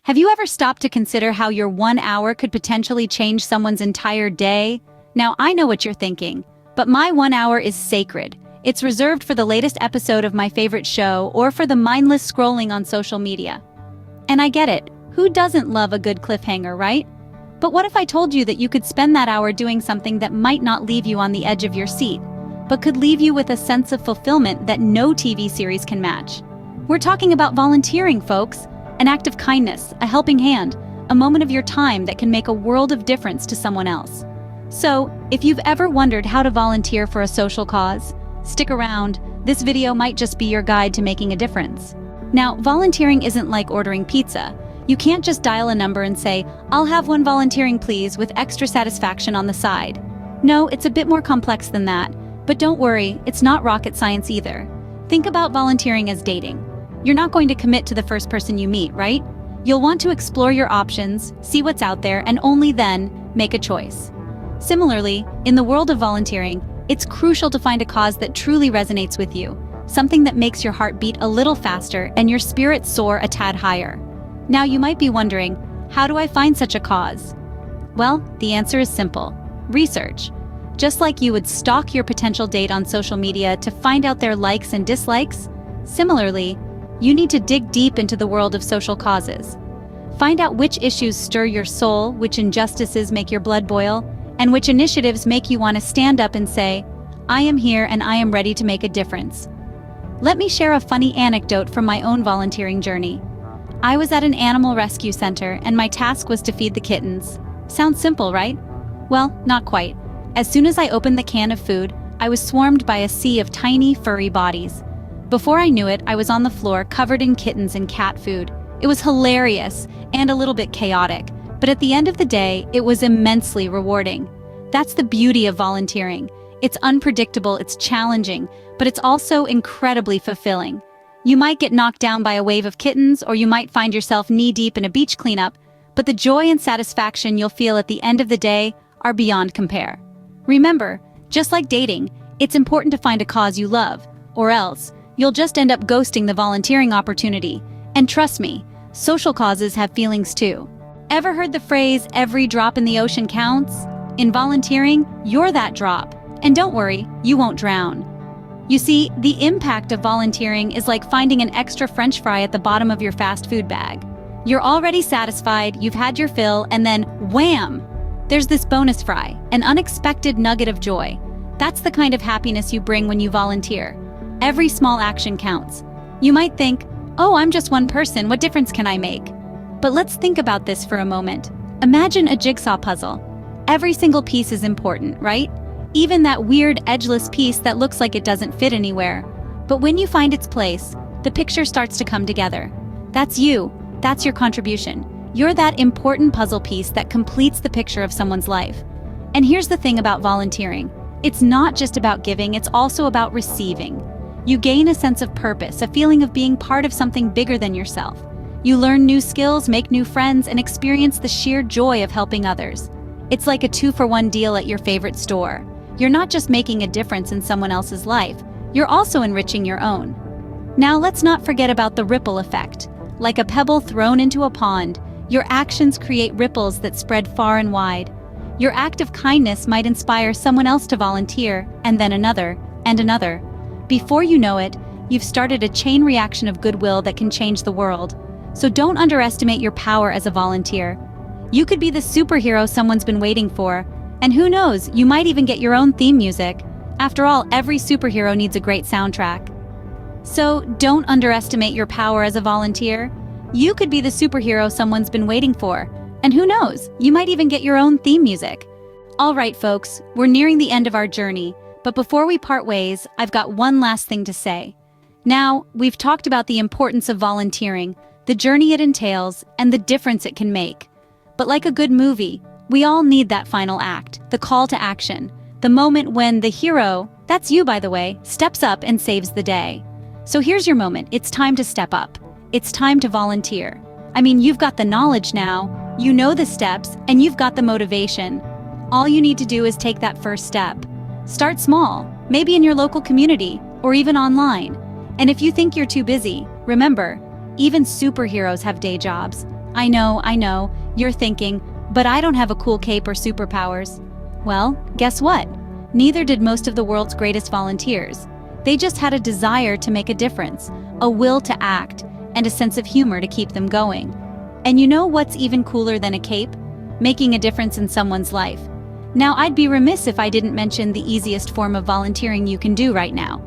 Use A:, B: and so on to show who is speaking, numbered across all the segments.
A: Have you ever stopped to consider how your 1 hour could potentially change someone's entire day? Now, I know what you're thinking, but my 1 hour is sacred. It's reserved for the latest episode of my favorite show or for the mindless scrolling on social media. And I get it. Who doesn't love a good cliffhanger, right? But what if I told you that you could spend that hour doing something that might not leave you on the edge of your seat, but could leave you with a sense of fulfillment that no TV series can match? We're talking about volunteering, folks. An act of kindness, a helping hand, a moment of your time that can make a world of difference to someone else. So, if you've ever wondered how to volunteer for a social cause, stick around. This video might just be your guide to making a difference. Now, volunteering isn't like ordering pizza. You can't just dial a number and say, "I'll have one volunteering please," with extra satisfaction on the side. No, it's a bit more complex than that. But don't worry, it's not rocket science either. Think about volunteering as dating. You're not going to commit to the first person you meet, right? You'll want to explore your options, see what's out there, and only then make a choice. Similarly, in the world of volunteering, it's crucial to find a cause that truly resonates with you, something that makes your heart beat a little faster and your spirit soar a tad higher. Now you might be wondering, how do I find such a cause? Well, the answer is simple: research. Just like you would stalk your potential date on social media to find out their likes and dislikes, similarly, you need to dig deep into the world of social causes. Find out which issues stir your soul, which injustices make your blood boil, and which initiatives make you want to stand up and say, "I am here and I am ready to make a difference." Let me share a funny anecdote from my own volunteering journey. I was at an animal rescue center and my task was to feed the kittens. Sounds simple, right? Well, not quite. As soon as I opened the can of food, I was swarmed by a sea of tiny, furry bodies. Before I knew it, I was on the floor covered in kittens and cat food. It was hilarious and a little bit chaotic, but at the end of the day, it was immensely rewarding. That's the beauty of volunteering. It's unpredictable, it's challenging, but it's also incredibly fulfilling. You might get knocked down by a wave of kittens, or you might find yourself knee-deep in a beach cleanup, but the joy and satisfaction you'll feel at the end of the day are beyond compare. Remember, just like dating, it's important to find a cause you love, or else you'll just end up ghosting the volunteering opportunity. And trust me, social causes have feelings too. Ever heard the phrase, "every drop in the ocean counts"? In volunteering, you're that drop. And don't worry, you won't drown. You see, the impact of volunteering is like finding an extra French fry at the bottom of your fast food bag. You're already satisfied, you've had your fill, and then wham! There's this bonus fry, an unexpected nugget of joy. That's the kind of happiness you bring when you volunteer. Every small action counts. You might think, "Oh, I'm just one person, what difference can I make?" But let's think about this for a moment. Imagine a jigsaw puzzle. Every single piece is important, right? Even that weird edgeless piece that looks like it doesn't fit anywhere. But when you find its place, the picture starts to come together. That's you. That's your contribution. You're that important puzzle piece that completes the picture of someone's life. And here's the thing about volunteering. It's not just about giving, it's also about receiving. You gain a sense of purpose, a feeling of being part of something bigger than yourself. You learn new skills, make new friends, and experience the sheer joy of helping others. It's like a 2-for-1 deal at your favorite store. You're not just making a difference in someone else's life, you're also enriching your own. Now let's not forget about the ripple effect. Like a pebble thrown into a pond, your actions create ripples that spread far and wide. Your act of kindness might inspire someone else to volunteer, and then another, and another. Before you know it, you've started a chain reaction of goodwill that can change the world. So don't underestimate your power as a volunteer. You could be the superhero someone's been waiting for, and who knows, you might even get your own theme music. After all, every superhero needs a great soundtrack. So don't underestimate your power as a volunteer. You could be the superhero someone's been waiting for, and who knows, you might even get your own theme music. All right, folks, we're nearing the end of our journey. But before we part ways, I've got one last thing to say. Now, we've talked about the importance of volunteering, the journey it entails, and the difference it can make. But like a good movie, we all need that final act, the call to action, the moment when the hero, that's you by the way, steps up and saves the day. So here's your moment. It's time to step up. It's time to volunteer. I mean, you've got the knowledge now, you know the steps, and you've got the motivation. All you need to do is take that first step. Start small, maybe in your local community, or even online. And if you think you're too busy, remember, even superheroes have day jobs. I know, you're thinking, but I don't have a cool cape or superpowers. Well, guess what? Neither did most of the world's greatest volunteers. They just had a desire to make a difference, a will to act, and a sense of humor to keep them going. And you know what's even cooler than a cape? Making a difference in someone's life. Now, I'd be remiss if I didn't mention the easiest form of volunteering you can do right now.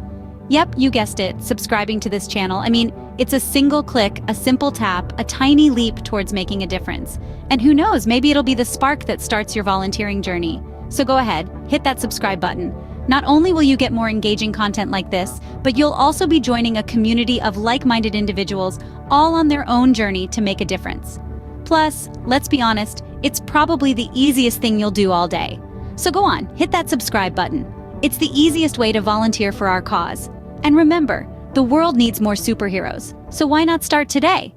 A: Yep, you guessed it, subscribing to this channel. I mean, it's a single click, a simple tap, a tiny leap towards making a difference. And who knows, maybe it'll be the spark that starts your volunteering journey. So go ahead, hit that subscribe button. Not only will you get more engaging content like this, but you'll also be joining a community of like-minded individuals, all on their own journey to make a difference. Plus, let's be honest, it's probably the easiest thing you'll do all day. So go on, hit that subscribe button. It's the easiest way to volunteer for our cause. And remember, the world needs more superheroes, so why not start today?